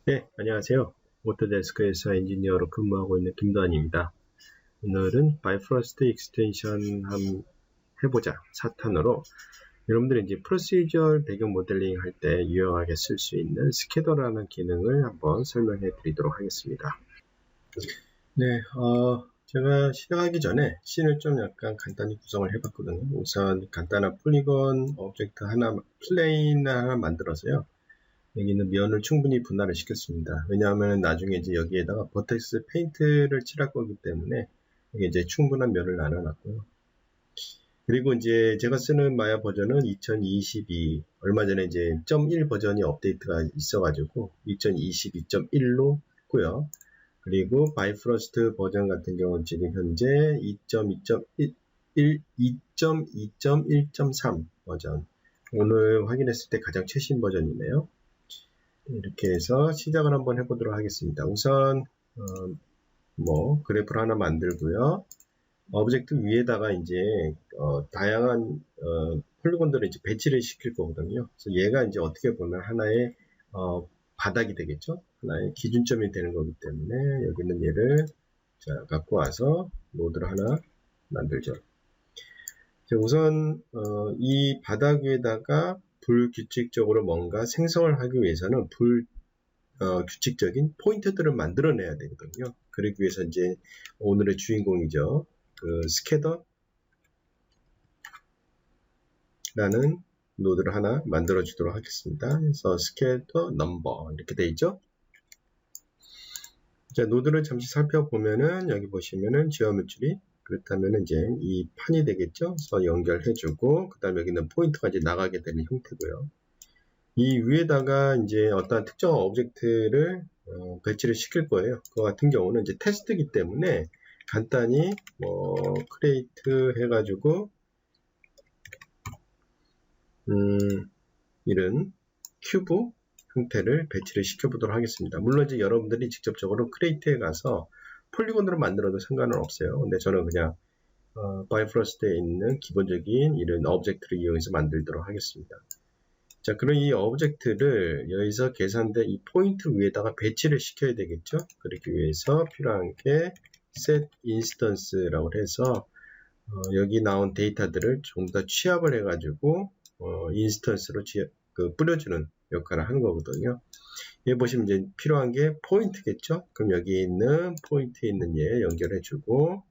네, 안녕하세요. 오토데스크에서 엔지니어로 근무하고 있는 김도환입니다. 오늘은 바이프러스트 익스텐션 해보자 4탄으로 여러분들이 이제 프로시저럴 배경 모델링 할 때 유용하게 쓸 수 있는 스캐더라는 기능을 한번 설명해 드리도록 하겠습니다. 네, 제가 시작하기 전에 씬을 좀 약간 간단히 구성을 해봤거든요. 우선 간단한 폴리곤 오브젝트 하나, 플레인 하나 만들어서요. 여기 있는 면을 충분히 분할을 시켰습니다. 왜냐하면 나중에 이제 여기에다가 버텍스 페인트를 칠할 거기 때문에 이게 이제 충분한 면을 나눠놨고요. 그리고 이제 제가 쓰는 마야 버전은 2022, 얼마 전에 이제 0.1 버전이 업데이트가 있어가지고 2022.1로 했고요. 그리고 바이프러스트 버전 같은 경우는 지금 현재 2.2.1.3 버전. 오늘 확인했을 때 가장 최신 버전이네요. 이렇게 해서 시작을 한번 해보도록 하겠습니다. 우선 그래프를 하나 만들고요. 오브젝트 위에다가 이제 다양한 폴리곤들을 이제 배치를 시킬 거거든요. 그래서 얘가 이제 어떻게 보면 하나의 바닥이 되겠죠. 하나의 기준점이 되는 거기 때문에 여기 있는 얘를 갖고 와서 노드를 하나 만들죠. 우선 이 바닥 위에다가 불규칙적으로 뭔가 생성을 하기 위해서는 규칙적인 포인트들을 만들어내야 되거든요. 그러기 위해서 이제 오늘의 주인공이죠. 그 스캐더라는 노드를 하나 만들어 주도록 하겠습니다. 그래서 스캐더 넘버 이렇게 돼 있죠. 자, 노드를 잠시 살펴보면은 여기 보시면은 지오메트리, 그렇다면 이제 이 판이 되겠죠. 그래서 연결해주고 그 다음에 여기는 포인트가 이제 나가게 되는 형태고요. 이 위에다가 이제 어떤 특정 오브젝트를 배치를 시킬 거예요. 그 같은 경우는 이제 테스트이기 때문에 간단히 크리에이트 해가지고 이런 큐브 형태를 배치를 시켜보도록 하겠습니다. 물론 이제 여러분들이 직접적으로 크리에이트에 가서 폴리곤으로 만들어도 상관은 없어요. 근데 저는 그냥 바이프러스트에 있는 기본적인 이런 오브젝트를 이용해서 만들도록 하겠습니다. 자, 그럼 이 오브젝트를 여기서 계산된 이 포인트 위에다가 배치를 시켜야 되겠죠? 그렇기 위해서 필요한 게 set instance라고 해서 여기 나온 데이터들을 좀 더 취합을 해가지고 인스턴스로 뿌려주는 역할을 하는 거거든요. 여기 보시면 이제 필요한 게 포인트겠죠? 그럼 여기 있는 포인트에 있는 얘 연결해주고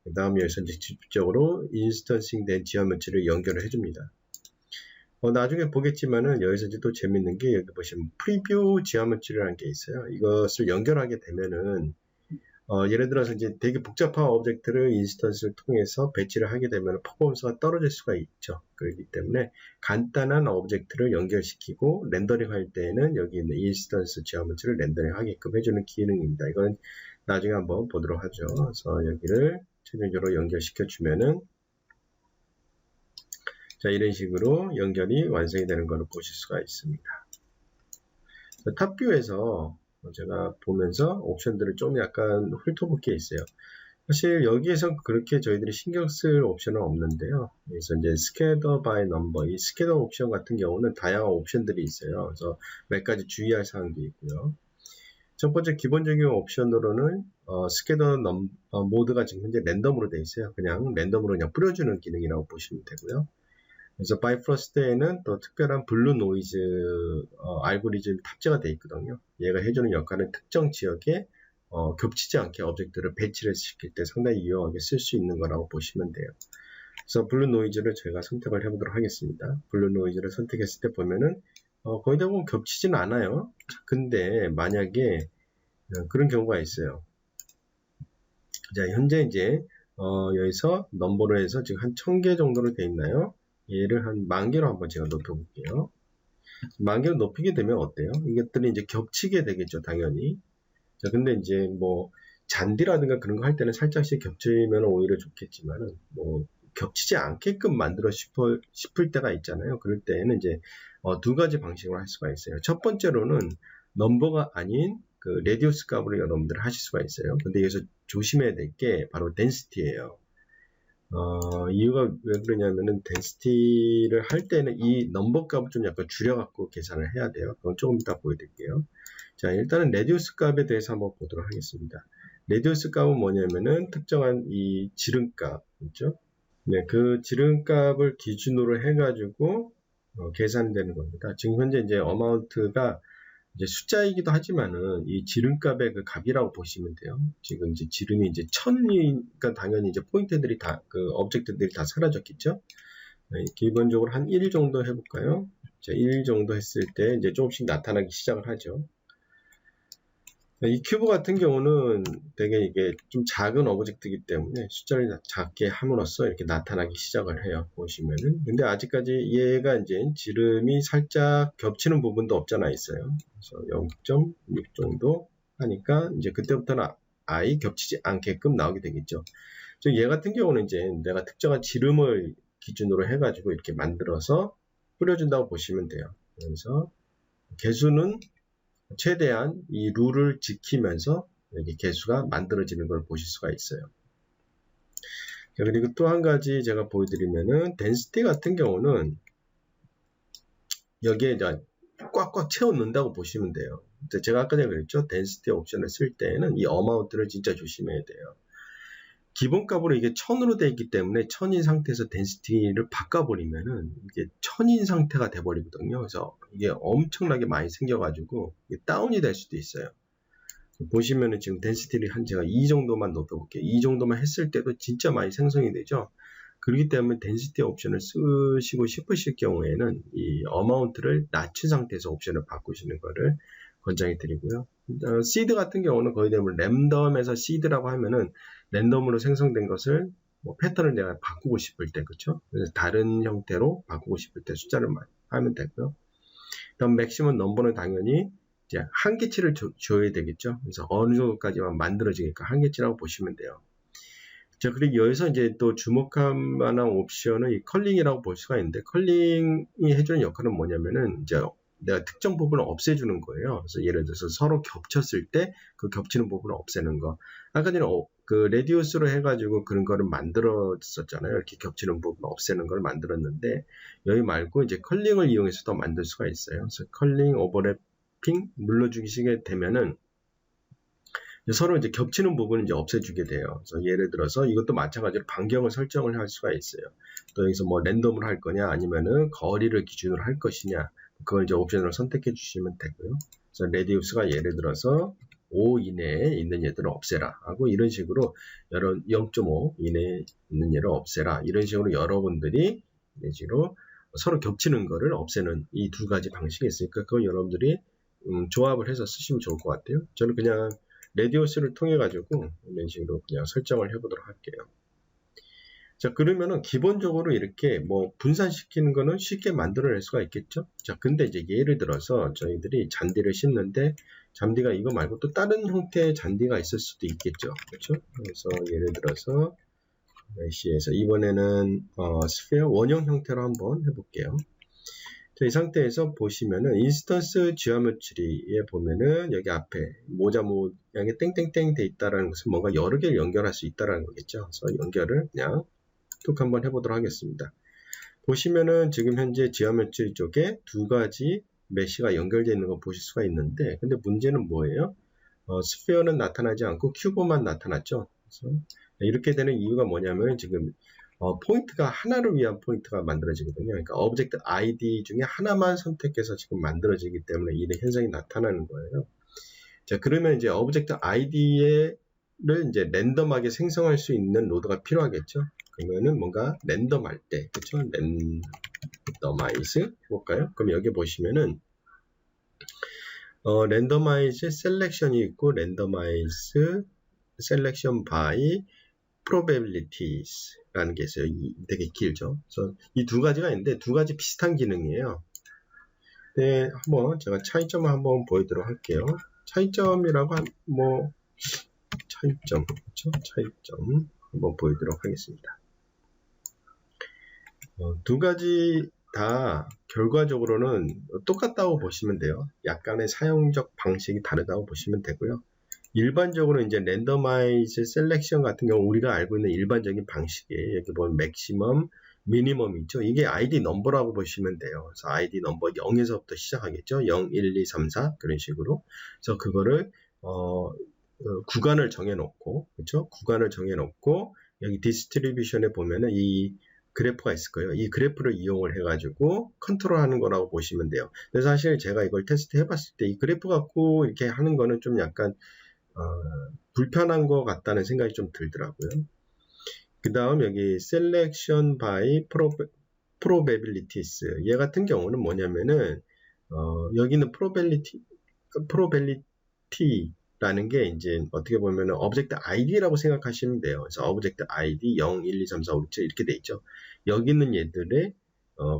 그 다음에 여기서 이제 직접적으로 인스턴싱 된 지오메트리를 연결을 해줍니다. 나중에 보겠지만은 여기서 이제 또 재밌는 게 여기 보시면 프리뷰 지오메트리라는 게 있어요. 이것을 연결하게 되면은 예를 들어서 이제 되게 복잡한 오브젝트를 인스턴스를 통해서 배치를 하게 되면 퍼포먼스가 떨어질 수가 있죠. 그렇기 때문에 간단한 오브젝트를 연결시키고 렌더링 할 때에는 여기 있는 인스턴스 지오메트리를 렌더링 하게끔 해주는 기능입니다. 이건 나중에 한번 보도록 하죠. 그래서 여기를 최종적으로 연결시켜 주면은 자, 이런 식으로 연결이 완성이 되는 것을 보실 수가 있습니다. 탑뷰에서 제가 보면서 옵션들을 좀 약간 훑어볼 게 있어요. 사실 여기에서 그렇게 저희들이 신경 쓸 옵션은 없는데요. 그래서 이제 스캐더 바이 넘버, 이 스캐더 옵션 같은 경우는 다양한 옵션들이 있어요. 그래서 몇 가지 주의할 사항도 있고요. 첫 번째 기본적인 옵션으로는 스캐더 모드가 지금 현재 랜덤으로 되어 있어요. 그냥 랜덤으로 그냥 뿌려주는 기능이라고 보시면 되고요. 그래서 바이프러스트에는 또 특별한 블루 노이즈 알고리즘이 탑재가 되어 있거든요. 얘가 해주는 역할은 특정 지역에 겹치지 않게 오브젝트를 배치를 시킬 때 상당히 유용하게 쓸 수 있는 거라고 보시면 돼요. 그래서 블루 노이즈를 제가 선택을 해보도록 하겠습니다. 블루 노이즈를 선택했을 때 보면은 거의 대부분 겹치지는 않아요. 근데 만약에 그런 경우가 있어요. 자, 현재 이제 여기서 넘버로 해서 지금 한 1000개 정도로 되어 있나요? 얘를 한 10,000개로 한번 제가 높여볼게요. 10,000개로 높이게 되면 어때요? 이것들이 이제 겹치게 되겠죠, 당연히. 자, 근데 이제 잔디라든가 그런 거 할 때는 살짝씩 겹치면 오히려 좋겠지만은, 겹치지 않게끔 만들어 싶을 때가 있잖아요. 그럴 때에는 이제, 두 가지 방식으로 할 수가 있어요. 첫 번째로는 넘버가 아닌 그 레디우스 값으로 여러분들 하실 수가 있어요. 근데 여기서 조심해야 될 게 바로 덴시티예요. 이유가 왜 그러냐면은 덴시티를 할 때는 이 넘버 값을 좀 약간 줄여갖고 계산을 해야 돼요. 그건 조금 이따 보여드릴게요. 자, 일단은 레디우스 값에 대해서 한번 보도록 하겠습니다. 레디우스 값은 뭐냐면은 특정한 이 지름값 있죠? 네, 그 지름값을 기준으로 해가지고 계산되는 겁니다. 지금 현재 이제 어마운트가 이제 숫자이기도 하지만은 이 지름값의 그 값이라고 보시면 돼요. 지금 이제 지름이 이제 1000이니까 당연히 이제 포인트들이 다, 그 오브젝트들이 다 사라졌겠죠? 네, 기본적으로 한 1 정도 해볼까요? 자, 1 정도 했을 때 이제 조금씩 나타나기 시작을 하죠. 이 큐브 같은 경우는 되게 이게 좀 작은 오브젝트이기 때문에 숫자를 작게 함으로써 이렇게 나타나기 시작을 해요. 보시면은. 근데 아직까지 얘가 이제 지름이 살짝 겹치는 부분도 없잖아 있어요. 그래서 0.6 정도 하니까 이제 그때부터는 아예 겹치지 않게끔 나오게 되겠죠. 얘 같은 경우는 이제 내가 특정한 지름을 기준으로 해가지고 이렇게 만들어서 뿌려준다고 보시면 돼요. 그래서 개수는 최대한 이 룰을 지키면서 여기 개수가 만들어지는 걸 보실 수가 있어요. 자, 그리고 또 한 가지 제가 보여드리면은 density 같은 경우는 여기에 이제 꽉꽉 채워 넣는다고 보시면 돼요. 제가 아까 전에 그랬죠. density 옵션을 쓸 때는 이 amount를 진짜 조심해야 돼요. 기본값으로 이게 1000으로 되어 있기 때문에 1000인 상태에서 density를 바꿔버리면은 이게 1000인 상태가 돼버리거든요. 그래서 이게 엄청나게 많이 생겨가지고 다운이 될 수도 있어요. 보시면은 지금 density를 한 제가 2 정도만 높여볼게요. 2 정도만 했을 때도 진짜 많이 생성이 되죠. 그렇기 때문에 density 옵션을 쓰시고 싶으실 경우에는 이 amount를 낮춘 상태에서 옵션을 바꾸시는 거를 권장해 드리고요. seed 같은 경우는 거의 대부분 랜덤에서 seed라고 하면은 랜덤으로 생성된 것을 뭐 패턴을 내가 바꾸고 싶을 때, 그렇죠? 그래서 다른 형태로 바꾸고 싶을 때 숫자를 하면 되고요. 그다음 맥시멈 넘버는 당연히 이제 한계치를 줘야 되겠죠. 그래서 어느 정도까지만 만들어지니까 한계치라고 보시면 돼요. 자, 그리고 여기서 이제 또 주목할 만한 옵션은 이 컬링이라고 볼 수가 있는데, 컬링이 해주는 역할은 뭐냐면은 이제 내가 특정 부분을 없애주는 거예요. 그래서 예를 들어서 서로 겹쳤을 때 그 겹치는 부분을 없애는 거. 아까 전에 그 레디우스로 해가지고 그런 거를 만들었었잖아요. 이렇게 겹치는 부분 없애는 걸 만들었는데 여기 말고 이제 컬링을 이용해서 더 만들 수가 있어요. 그래서 컬링 오버래핑 눌러주시게 되면은 서로 이제 겹치는 부분을 이제 없애주게 돼요. 그래서 예를 들어서 이것도 마찬가지로 반경을 설정을 할 수가 있어요. 또 여기서 뭐 랜덤으로 할 거냐 아니면은 거리를 기준으로 할 것이냐 그걸 이제 옵션으로 선택해 주시면 되고요. 그래서 레디우스가 예를 들어서 5 이내에 있는 얘들을 없애라 하고 이런 식으로 0.5 이내에 있는 얘를 없애라 이런 식으로 여러분들이 이런 식으로 서로 겹치는 거를 없애는 이 두 가지 방식이 있으니까 그걸 여러분들이 조합을 해서 쓰시면 좋을 것 같아요. 저는 그냥 레디우스를 통해 가지고 이런 식으로 그냥 설정을 해보도록 할게요. 자, 그러면은 기본적으로 이렇게 뭐 분산시키는 거는 쉽게 만들어낼 수가 있겠죠. 자, 근데 이제 예를 들어서 저희들이 잔디를 심는데 잔디가 이거 말고 또 다른 형태의 잔디가 있을 수도 있겠죠. 그렇죠? 그래서 예를 들어서 메시에서 이번에는 스페어 원형 형태로 한번 해볼게요. 자, 이 상태에서 보시면은 인스턴스 지오메트리에 보면은 여기 앞에 모자 모양이 땡땡땡 돼 있다라는 것은 뭔가 여러 개를 연결할 수 있다라는 거겠죠. 그래서 연결을 그냥 툭 한번 해보도록 하겠습니다. 보시면은 지금 현재 지오메트리 쪽에 두 가지 메시가 연결되어 있는 거 보실 수가 있는데 근데 문제는 뭐예요? 스페어는 나타나지 않고 큐브만 나타났죠. 그래서 이렇게 되는 이유가 뭐냐면 지금 포인트가 하나를 위한 포인트가 만들어지거든요. 그러니까 오브젝트 ID 중에 하나만 선택해서 지금 만들어지기 때문에 이런 현상이 나타나는 거예요. 자, 그러면 이제 오브젝트 ID를 이제 랜덤하게 생성할 수 있는 노드가 필요하겠죠. 그러면은 뭔가 랜덤할 때, 그렇죠? 랜더마이즈 해볼까요? 그럼 여기 보시면은 랜더마이즈 셀렉션이 있고 랜더마이즈 셀렉션 바이 probabilities라는 게 있어요. 되게 길죠. 그래서 이 두 가지가 있는데 두 가지 비슷한 기능이에요. 네, 한번 제가 차이점을 한번 보여드리도록 할게요. 차이점이라고 차이점, 그렇죠? 차이점 한번 보여드리도록 하겠습니다. 두 가지 다 결과적으로는 똑같다고 보시면 돼요. 약간의 사용적 방식이 다르다고 보시면 되고요. 일반적으로 이제 랜더마이즈 셀렉션 같은 경우 우리가 알고 있는 일반적인 방식이에요. 여기 보면 맥시멈, 미니멈이 있죠. 이게 ID 넘버라고 보시면 돼요. 그래서 ID 넘버 0에서부터 시작하겠죠. 0, 1, 2, 3, 4 그런 식으로. 그래서 그거를 구간을 정해놓고, 그렇죠? 구간을 정해놓고 여기 디스트리뷰션에 보면은 이 그래프가 있을 거예요. 이 그래프를 이용을 해가지고 컨트롤하는 거라고 보시면 돼요. 근데 사실 제가 이걸 테스트 해봤을 때 이 그래프 갖고 이렇게 하는 거는 좀 약간 불편한 것 같다는 생각이 좀 들더라고요. 그 다음 여기 Selection by Probabilities 얘 같은 경우는 뭐냐면은 여기는 probability라는 게 이제 어떻게 보면은 object id라고 생각하시면 돼요. 그래서 object id 0, 1, 2, 3, 4, 5, 6, 7 이렇게 돼 있죠. 여기 있는 얘들을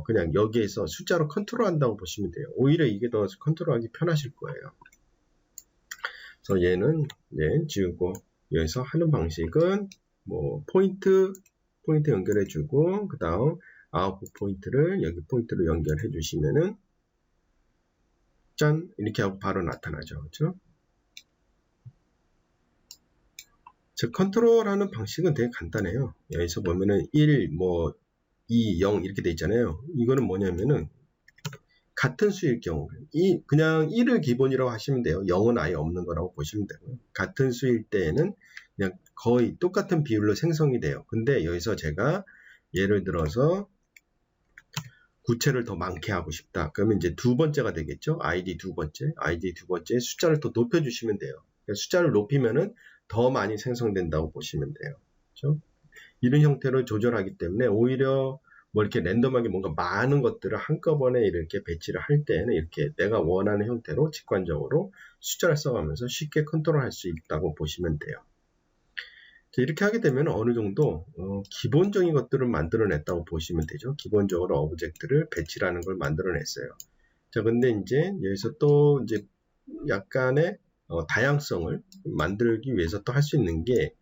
그냥 여기에서 숫자로 컨트롤한다고 보시면 돼요. 오히려 이게 더 컨트롤하기 편하실 거예요. 그래서 얘는 지우고 여기서 하는 방식은 뭐 포인트 연결해주고 그 다음 아웃풋 포인트를 여기 포인트로 연결해 주시면은 짠 이렇게 하고 바로 나타나죠. 그렇죠? 즉 컨트롤하는 방식은 되게 간단해요. 여기서 보면은 1, 뭐 2, 0 이렇게 돼 있잖아요. 이거는 뭐냐면은 같은 수일 경우 그냥 1을 기본이라고 하시면 돼요. 0은 아예 없는 거라고 보시면 되고요. 같은 수일 때에는 그냥 거의 똑같은 비율로 생성이 돼요. 근데 여기서 제가 예를 들어서 구체를 더 많게 하고 싶다. 그러면 이제 두 번째가 되겠죠. ID 두 번째 숫자를 더 높여주시면 돼요. 그러니까 숫자를 높이면은 더 많이 생성된다고 보시면 돼요. 그렇죠? 이런 형태로 조절하기 때문에 오히려 뭐 이렇게 랜덤하게 뭔가 많은 것들을 한꺼번에 이렇게 배치를 할 때는 이렇게 내가 원하는 형태로 직관적으로 숫자를 써가면서 쉽게 컨트롤할 수 있다고 보시면 돼요. 이렇게 하게 되면 어느 정도 기본적인 것들을 만들어냈다고 보시면 되죠. 기본적으로 오브젝트를 배치라는 걸 만들어냈어요. 자, 근데 이제 여기서 또 이제 약간의 다양성을 만들기 위해서 또 할 수 있는 게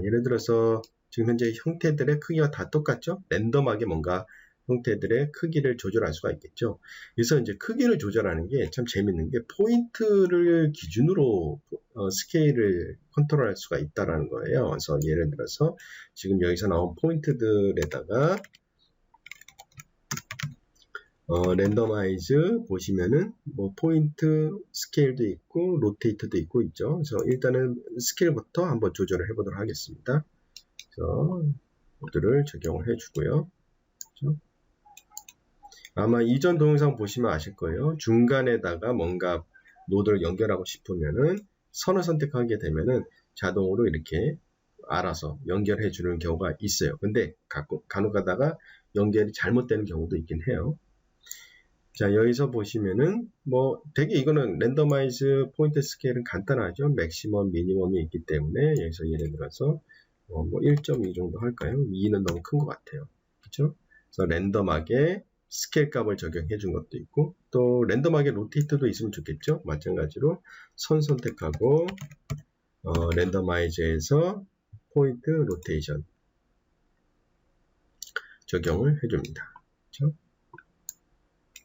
예를 들어서 지금 현재 형태들의 크기가 다 똑같죠? 랜덤하게 뭔가 형태들의 크기를 조절할 수가 있겠죠. 그래서 이제 크기를 조절하는 게 참 재밌는 게 포인트를 기준으로 스케일을 컨트롤할 수가 있다라는 거예요. 그래서 예를 들어서 지금 여기서 나온 포인트들에다가 랜더마이즈 보시면은 뭐 포인트 스케일도 있고 로테이트도 있고 있죠. 그래서 일단은 스케일부터 한번 조절을 해보도록 하겠습니다. 그래서 모드를 적용을 해주고요. 그렇죠? 아마 이전 동영상 보시면 아실 거예요. 중간에다가 뭔가 노드를 연결하고 싶으면은 선을 선택하게 되면은 자동으로 이렇게 알아서 연결해 주는 경우가 있어요. 근데 간혹 가다가 연결이 잘못되는 경우도 있긴 해요. 자, 여기서 보시면은 뭐 되게 이거는 랜더마이즈 포인트 스케일은 간단하죠. 맥시멈, 미니멈이 있기 때문에 여기서 예를 들어서 뭐 1.2 정도 할까요? 2는 너무 큰 것 같아요. 그렇죠? 그래서 랜덤하게 스케일 값을 적용해 준 것도 있고 또 랜덤하게 로테이트도 있으면 좋겠죠. 마찬가지로 선 선택하고 랜더마이즈에서 포인트 로테이션 적용을 해줍니다. 그렇죠?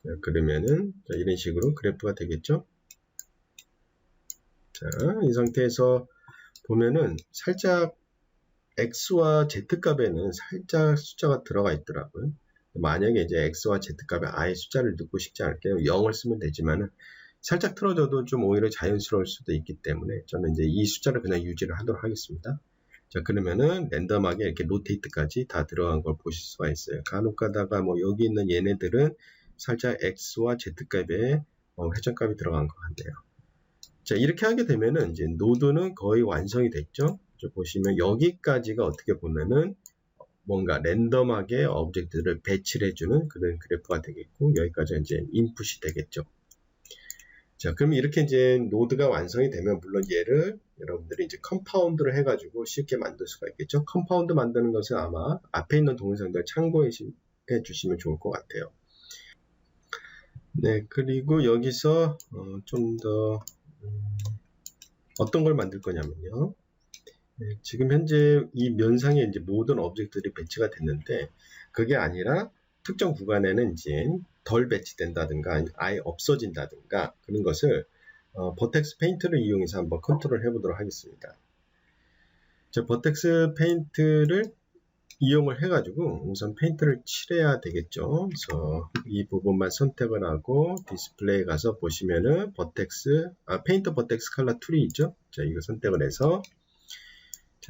자, 그러면은 이런 식으로 그래프가 되겠죠. 자, 이 상태에서 보면은 살짝 x와 z 값에는 살짝 숫자가 들어가 있더라고요. 만약에 이제 x와 z 값에 아예 숫자를 넣고 싶지 않을게요. 0을 쓰면 되지만은 살짝 틀어져도 좀 오히려 자연스러울 수도 있기 때문에 저는 이제 이 숫자를 그냥 유지를 하도록 하겠습니다. 자, 그러면은 랜덤하게 이렇게 로테이트까지 다 들어간 걸 보실 수가 있어요. 간혹 가다가 뭐 여기 있는 얘네들은 살짝 x와 z 값에 회전값이 들어간 것 같네요. 자, 이렇게 하게 되면은 이제 노드는 거의 완성이 됐죠. 보시면 여기까지가 어떻게 보면은 뭔가 랜덤하게 오브젝트를 배치를 해주는 그런 그래프가 되겠고 여기까지 이제 인풋이 되겠죠. 자, 그럼 이렇게 이제 노드가 완성이 되면 물론 얘를 여러분들이 이제 컴파운드를 해가지고 쉽게 만들 수가 있겠죠. 컴파운드 만드는 것은 아마 앞에 있는 동영상들 참고해 주시면 좋을 것 같아요. 네, 그리고 여기서 좀 더 어떤 걸 만들 거냐면요. 네, 지금 현재 이 면상에 이제 모든 오브젝트들이 배치가 됐는데 그게 아니라 특정 구간에는 이제 덜 배치된다든가 아예 없어진다든가 그런 것을 버텍스 페인트를 이용해서 한번 컨트롤 해보도록 하겠습니다. 자, 버텍스 페인트를 이용을 해가지고 우선 페인트를 칠해야 되겠죠. 그래서 이 부분만 선택을 하고 디스플레이에 가서 보시면은 페인트 버텍스 컬러 툴이 있죠. 자, 이거 선택을 해서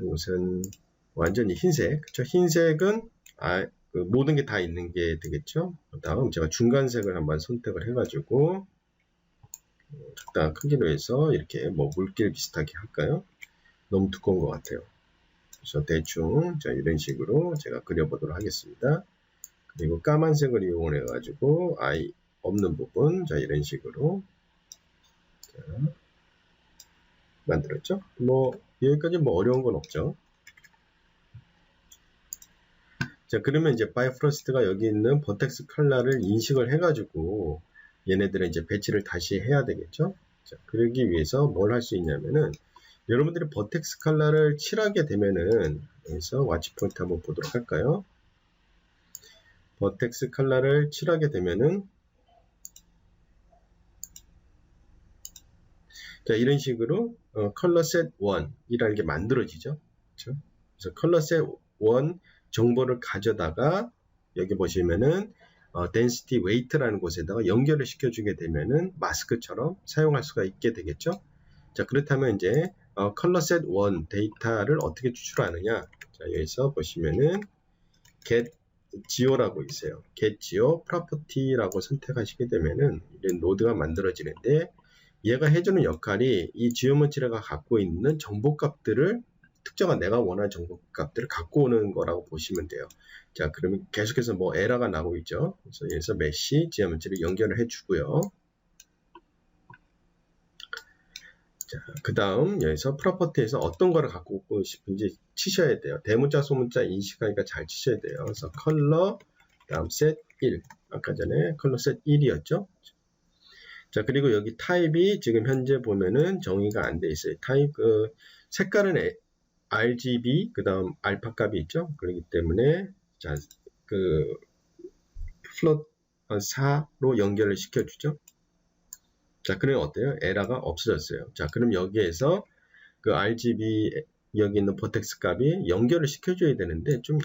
우선 완전히 흰색, 그쵸? 흰색은 그 모든 게 다 있는 게 되겠죠. 그 다음 제가 중간색을 한번 선택을 해가지고 적당한 크기로 해서 이렇게 뭐 물길 비슷하게 할까요? 너무 두꺼운 것 같아요. 그래서 대충 자 이런 식으로 제가 그려보도록 하겠습니다. 그리고 까만색을 이용을 해가지고 아이 없는 부분 자 이런 식으로 자, 만들었죠. 뭐 여기까지 뭐 어려운 건 없죠. 자 그러면 이제 바이프로스트가 여기 있는 버텍스 컬러를 인식을 해가지고 얘네들은 이제 배치를 다시 해야 되겠죠. 자 그러기 위해서 뭘 할 수 있냐면은 여러분들이 버텍스 컬러를 칠하게 되면은 여기서 와치 포인트 한번 보도록 할까요? 버텍스 컬러를 칠하게 되면은 자 이런 식으로 컬러 셋 1이라는 게 만들어지죠. 그렇죠? 그래서 컬러 셋 1 정보를 가져다가 여기 보시면은 density weight라는 곳에다가 연결을 시켜주게 되면은 마스크처럼 사용할 수가 있게 되겠죠. 자 그렇다면 이제 컬러 셋 1 데이터를 어떻게 추출하느냐. 자 여기서 보시면은 get geo라고 있어요. get geo property라고 선택하시게 되면은 이런 노드가 만들어지는데 얘가 해주는 역할이 이 지오메트리가 갖고 있는 정보값들을 특정한 내가 원하는 정보값들을 갖고 오는 거라고 보시면 돼요. 자, 그러면 계속해서 뭐 에러가 나오고 있죠. 그래서 여기서 메시 지오메트리를 연결을 해주고요. 자, 그 다음 여기서 프로퍼티에서 어떤 거를 갖고 오고 싶은지 치셔야 돼요. 대문자 소문자 인식하니까 잘 치셔야 돼요. 그래서 컬러 다음 셋 1 아까 전에 컬러 셋 1이었죠. 자 그리고 여기 타입이 지금 현재 보면은 정의가 안 돼 있어요. 타입 색깔은 RGB 그 다음 알파 값이 있죠. 그렇기 때문에 자 플롯 4로 연결을 시켜주죠. 자 그러면 어때요? 에러가 없어졌어요. 자 그럼 여기에서 그 RGB 여기 있는 버텍스 값이 연결을 시켜줘야 되는데 좀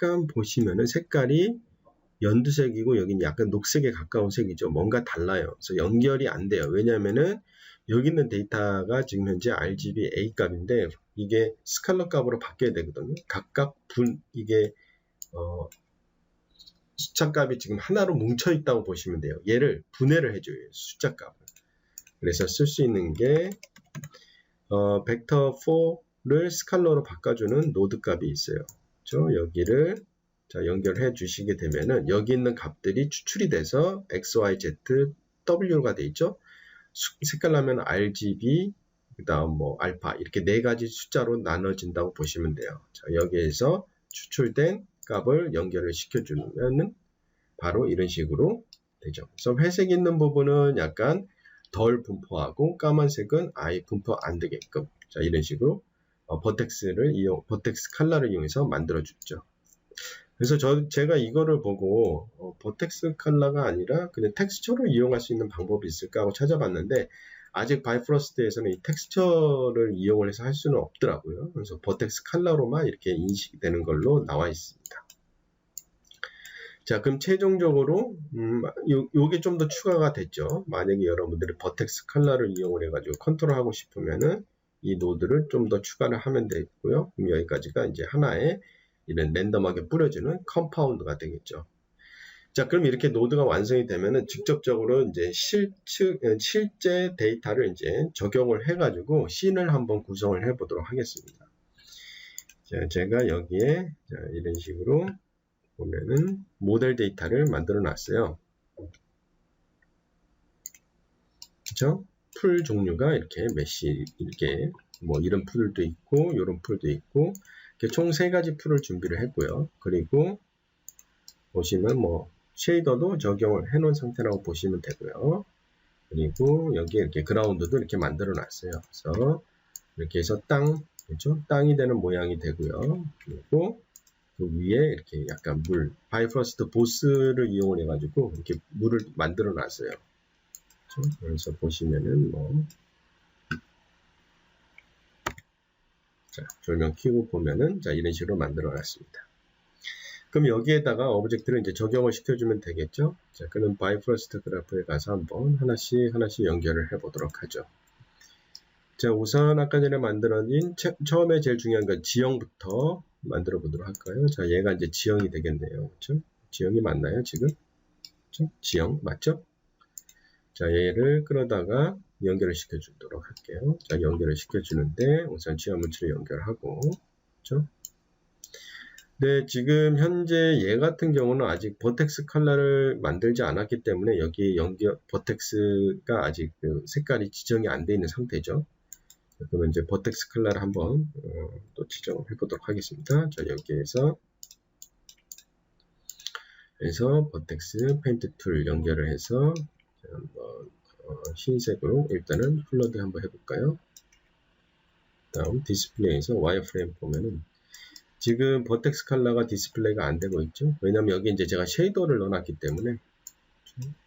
약간 보시면은 색깔이 연두색이고 여기는 약간 녹색에 가까운 색이죠. 뭔가 달라요. 그래서 연결이 안 돼요. 왜냐하면은 여기 있는 데이터가 지금 현재 RGB A 값인데 이게 스칼러 값으로 바뀌어야 되거든요. 각각 이게 숫자 값이 지금 하나로 뭉쳐 있다고 보시면 돼요. 얘를 분해를 해줘요. 숫자 값을. 그래서 쓸 수 있는 게 벡터 4를 스칼러로 바꿔주는 노드 값이 있어요. 그렇죠? 여기를 자, 연결해 주시게 되면은 여기 있는 값들이 추출이 돼서 X, Y, Z, W가 돼 있죠. 색깔 나면 RGB, 그 다음 뭐 알파 이렇게 네 가지 숫자로 나눠진다고 보시면 돼요. 자, 여기에서 추출된 값을 연결을 시켜주면은 바로 이런 식으로 되죠. 그래서 회색 있는 부분은 약간 덜 분포하고 까만색은 아예 분포 안 되게끔 자, 이런 식으로 버텍스 컬러를 이용해서 만들어 줬죠. 그래서 제가 이거를 보고 버텍스 컬러가 아니라 그냥 텍스처로 이용할 수 있는 방법이 있을까 하고 찾아봤는데 아직 바이프로스트에서는 이 텍스처를 이용을 해서 할 수는 없더라고요. 그래서 버텍스 컬러로만 이렇게 인식되는 걸로 나와 있습니다. 자 그럼 최종적으로 요게 좀 더 추가가 됐죠. 만약에 여러분들이 버텍스 컬러를 이용을 해가지고 컨트롤하고 싶으면은 이 노드를 좀 더 추가를 하면 되고요. 그럼 여기까지가 이제 하나의 이런 랜덤하게 뿌려주는 컴파운드가 되겠죠. 자, 그럼 이렇게 노드가 완성이 되면은 직접적으로 이제 실제 데이터를 이제 적용을 해가지고 씬을 한번 구성을 해보도록 하겠습니다. 자, 제가 여기에 자, 이런 식으로 보면은 모델 데이터를 만들어 놨어요. 그쵸? 풀 종류가 이렇게 메시, 이렇게 뭐 이런 풀도 있고, 이런 풀도 있고, 총 3가지 풀을 준비를 했고요. 그리고 보시면 뭐 쉐이더도 적용을 해 놓은 상태라고 보시면 되고요. 그리고 여기에 이렇게 그라운드도 이렇게 만들어 놨어요. 그래서 이렇게 해서 그렇죠? 땅이 되는 모양이 되고요. 그리고 그 위에 이렇게 약간 바이프로스트 보스를 이용을 해가지고 이렇게 물을 만들어 놨어요. 그렇죠? 그래서 보시면은 뭐 자, 조명 켜고 보면은 자 이런 식으로 만들어 놨습니다. 그럼 여기에다가 오브젝트를 이제 적용을 시켜주면 되겠죠. 자, 그럼 바이퍼스트 그래프에 가서 한번 하나씩 연결을 해보도록 하죠. 자, 우선 아까 전에 만들어진 처음에 제일 중요한 건 지형부터 만들어 보도록 할까요? 자, 얘가 이제 지형이 되겠네요. 그렇죠? 지형이 맞나요, 지금? 그렇죠? 지형 맞죠? 자, 얘를 끌어다가 연결을 시켜주도록 할게요. 자, 연결을 시켜주는데 우선 지형 물질을 연결하고, 그렇죠? 네, 지금 현재 얘 같은 경우는 아직 버텍스 컬러를 만들지 않았기 때문에 여기 버텍스가 아직 그 색깔이 지정이 안 돼 있는 상태죠. 그러면 이제 버텍스 컬러를 한번 또 지정을 해보도록 하겠습니다. 자, 여기에서 버텍스 페인트 툴 연결을 해서 한번 흰색으로 일단은 플러드 한번 해볼까요? 다음 디스플레이에서 와이어프레임 보면은 지금 버텍스 컬러가 디스플레이가 안 되고 있죠. 왜냐면 여기 이제 제가 쉐이더를 넣어놨기 때문에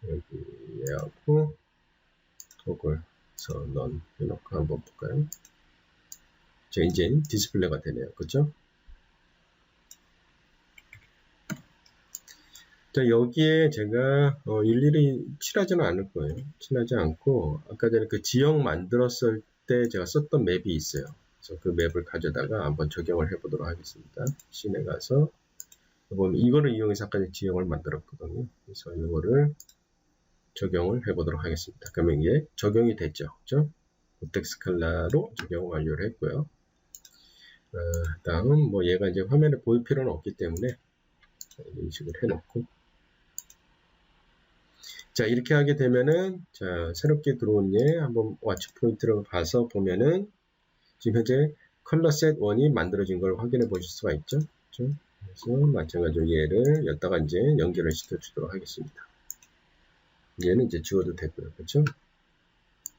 여기 얘하고 토글에서 넌 해놓고 한번 볼까요? 자, 이제 디스플레이가 되네요. 그죠? 자, 여기에 제가 일일이 칠하지는 않을 거예요. 칠하지 않고 아까 전에 그 지형 만들었을 때 제가 썼던 맵이 있어요. 그래서 그 맵을 가져다가 한번 적용을 해보도록 하겠습니다. 씬에 가서 보면 이거를 이용해서 아까 지형을 만들었거든요. 그래서 이거를 적용을 해보도록 하겠습니다. 그러면 이게 적용이 됐죠. 그죠? 버텍스 컬러로 적용 완료를 했고요. 다음 뭐 얘가 이제 화면에 보일 필요는 없기 때문에 인식을 해놓고 자, 이렇게 하게 되면은 자, 새롭게 들어온 얘 한번 와치 포인트를 봐서 보면은 지금 현재 컬러 셋 1이 만들어진 걸 확인해 보실 수가 있죠. 그렇죠? 그래서 마찬가지로 얘를 여기다가 이제 연결을 시켜 주도록 하겠습니다. 얘는 이제 지워도 되고요. 그렇죠?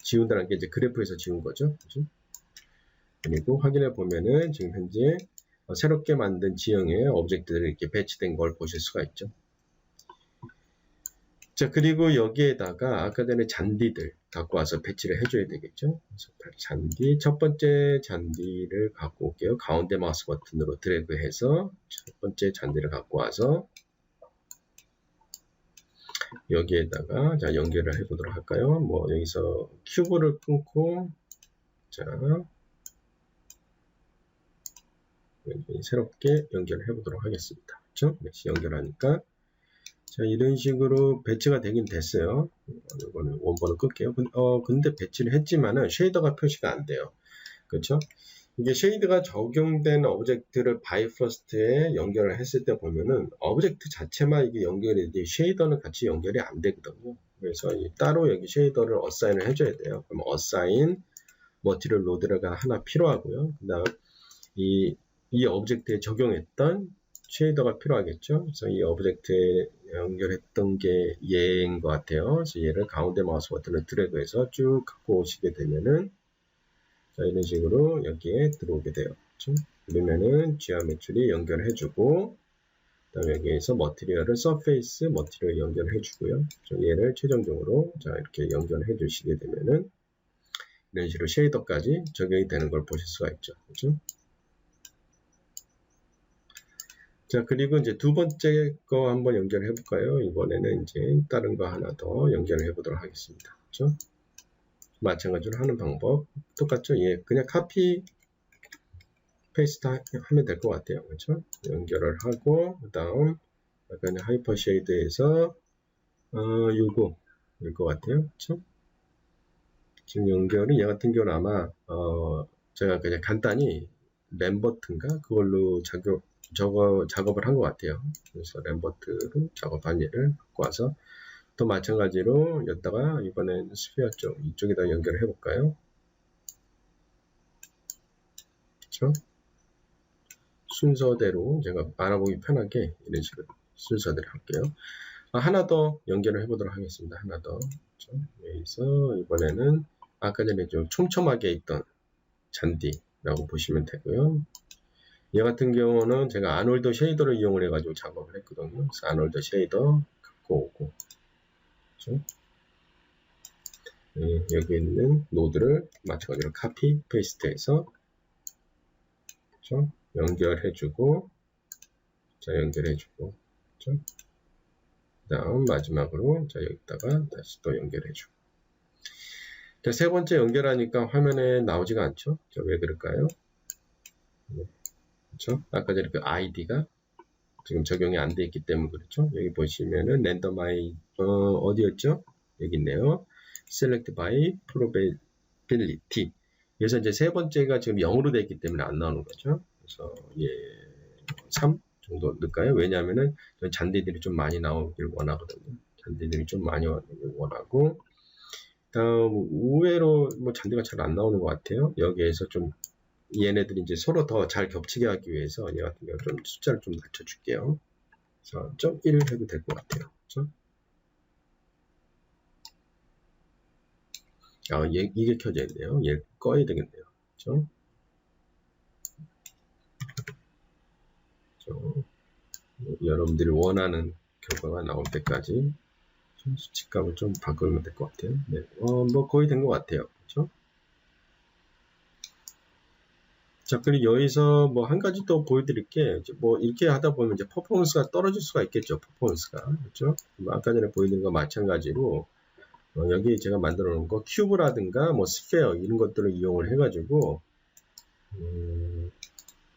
지운다는 게 이제 그래프에서 지운 거죠. 그렇죠? 그리고 확인해 보면은 지금 현재 새롭게 만든 지형의 오브젝트들이 이렇게 배치된 걸 보실 수가 있죠. 자, 그리고 여기에다가 아까 전에 잔디들 갖고 와서 배치를 해줘야 되겠죠. 그래서 잔디, 첫 번째 잔디를 갖고 올게요. 가운데 마우스 버튼으로 드래그해서 첫 번째 잔디를 갖고 와서 여기에다가 자, 연결을 해보도록 할까요? 뭐 여기서 큐브를 끊고 자, 여기 새롭게 연결을 해보도록 하겠습니다. 그렇죠? 다시 연결하니까 자, 이런 식으로 배치가 되긴 됐어요. 이거는 원본을 끌게요. 근데 배치를 했지만은 쉐이더가 표시가 안 돼요. 그렇죠? 이게 쉐이드가 적용된 오브젝트를 바이퍼스트에 연결을 했을 때 보면은 오브젝트 자체만 이게 연결이 되지 쉐이더는 같이 연결이 안 되거든요. 그래서 따로 여기 쉐이더를 어사인을 해줘야 돼요. 그럼 어사인 머티리얼 로드가 하나 필요하고요. 그 다음 이 오브젝트에 적용했던 쉐이더가 필요하겠죠. 그래서 이 오브젝트에 연결했던 게 얘인 것 같아요. 그래서 얘를 가운데 마우스 버튼을 드래그해서 쭉 갖고 오시게 되면은 자, 이런 식으로 여기에 들어오게 돼요. 그렇죠? 그러면은 지오메트리 연결해주고 그다음에 여기에서 머티리얼을 서페이스 머티리얼 연결해주고요. 얘를 최종적으로 자 이렇게 연결해주시게 되면은 이런 식으로 쉐이더까지 적용이 되는 걸 보실 수가 있죠. 그렇죠? 자, 그리고 이제 두 번째 거 한번 연결해 볼까요? 이번에는 이제 다른 거 하나 더 연결해 보도록 하겠습니다. 그렇죠? 마찬가지로 하는 방법 똑같죠? 예, 그냥 카피 페이스트 하면 될 것 같아요. 그렇죠? 연결을 하고 그다음 약간 하이퍼 쉐이드에서 요거일 것 같아요. 그렇죠? 지금 연결은 얘 같은 경우는 아마 제가 그냥 간단히 램버트인가 그걸로 작업을 한 것 같아요. 그래서 램버트로 작업한 예를 갖고 와서 또 마찬가지로 여기다가 이번엔 스피어 쪽 이쪽에다 연결을 해볼까요? 그렇죠? 순서대로 제가 알아보기 편하게 이런 식으로 순서대로 할게요. 하나 더 연결을 해보도록 하겠습니다. 하나 더. 그렇죠? 여기서 이번에는 아까 전에 좀 촘촘하게 있던 잔디라고 보시면 되고요. 얘 같은 경우는 제가 아놀드 쉐이더를 이용을 해가지고 작업을 했거든요. 그래서 아놀드 쉐이더 갖고 오고, 그렇죠? 여기 있는 노드를 마찬가지로 카피, 페이스트해서 그렇죠? 연결해주고, 자, 연결해주고, 그렇죠? 그 다음 마지막으로 자, 여기다가 다시 또 연결해주고. 자, 세 번째 연결하니까 화면에 나오지가 않죠? 자, 왜 그럴까요? 그렇죠? 아까 전에 그 아이디가 지금 적용이 안 돼 있기 때문에 그렇죠? 여기 보시면은 랜덤아이 어디였죠? 여기 있네요. select by probability. 그래서 이제 세 번째가 지금 0으로 돼 있기 때문에 안 나오는 거죠. 그래서 예, 3 정도 넣을까요? 왜냐하면은 잔디들이 좀 많이 나오길 원하거든요. 잔디들이 좀 많이 나오길 원하고, 다음 의외로 뭐 잔디가 잘 안 나오는 것 같아요. 여기에서 좀 얘네들이 이제 서로 더 잘 겹치게 하기 위해서 얘 같은 경우 좀 숫자를 좀 낮춰줄게요. 자, 0.1 해도 될 것 같아요. 그렇죠? 아, 이게 켜져 있네요. 얘 꺼야 되겠네요. 그렇죠? 여러분들이 원하는 결과가 나올 때까지 수치값을 좀 바꾸면 될 것 같아요. 네, 뭐 거의 된 것 같아요. 그렇죠? 자, 그리고 여기서 뭐 한 가지 또 보여드릴게, 뭐 이렇게 하다 보면 이제 퍼포먼스가 떨어질 수가 있겠죠. 퍼포먼스가. 그렇죠? 뭐 아까 전에 보여드린 거 마찬가지로 여기 제가 만들어 놓은 거 큐브라든가 뭐 스페어 이런 것들을 이용을 해가지고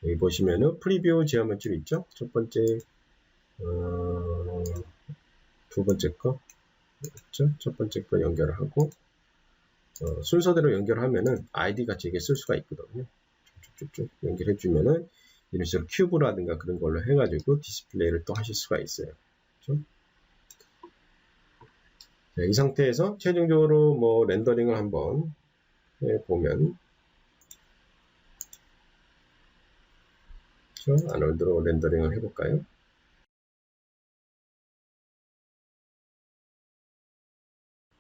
여기 보시면은 프리뷰 지오메트리 있죠? 첫 번째 두 번째 거 있죠? 첫 번째 거 연결을 하고 순서대로 연결하면은 아이디 같이 이게 쓸 수가 있거든요. 쭉쭉쭉 연결해 주면은 이런 식으로 큐브라든가 그런 걸로 해가지고 디스플레이를 또 하실 수가 있어요. 그렇죠? 자, 이 상태에서 최종적으로 뭐 렌더링을 한번 해보면 그렇죠? 아놀드로 렌더링을 해볼까요?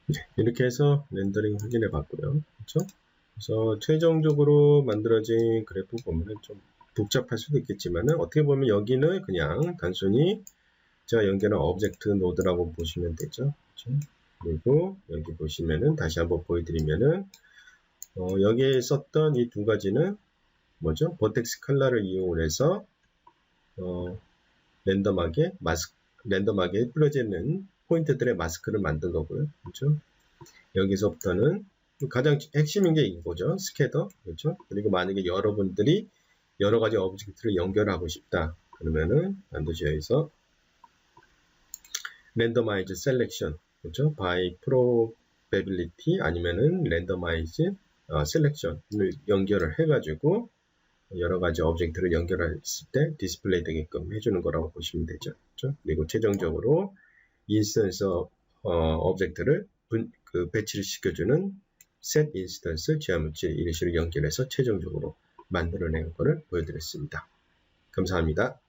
네, 이렇게 해서 렌더링 확인해 봤고요. 그렇죠? 그래서 최종적으로 만들어진 그래프 보면은 좀 복잡할 수도 있겠지만은 어떻게 보면 여기는 그냥 단순히 제가 연결한 오브젝트 노드라고 보시면 되죠. 그렇죠? 그리고 여기 보시면은 다시 한번 보여드리면은 여기에 썼던 이 두 가지는 뭐죠? 버텍스 컬러를 이용해서 랜덤하게 뿌려지는 포인트들의 마스크를 만든 거고요. 그렇죠? 여기서부터는 가장 핵심인 게 이거죠. 스캐터. 그렇죠? 그리고 만약에 여러분들이 여러 가지 오브젝트를 연결하고 싶다. 그러면은 반드시 여기서 랜더마이즈 셀렉션, 그렇죠? by probability 아니면은 랜더마이즈 셀렉션을 연결을 해가지고 여러 가지 오브젝트를 연결했을 때 디스플레이 되게끔 해주는 거라고 보시면 되죠. 그렇죠? 그리고 최종적으로 인스턴스 오브젝트를 배치를 시켜주는 set instance geometry 이런 식으로 연결해서 최종적으로 만들어낸 거를 보여드렸습니다. 감사합니다.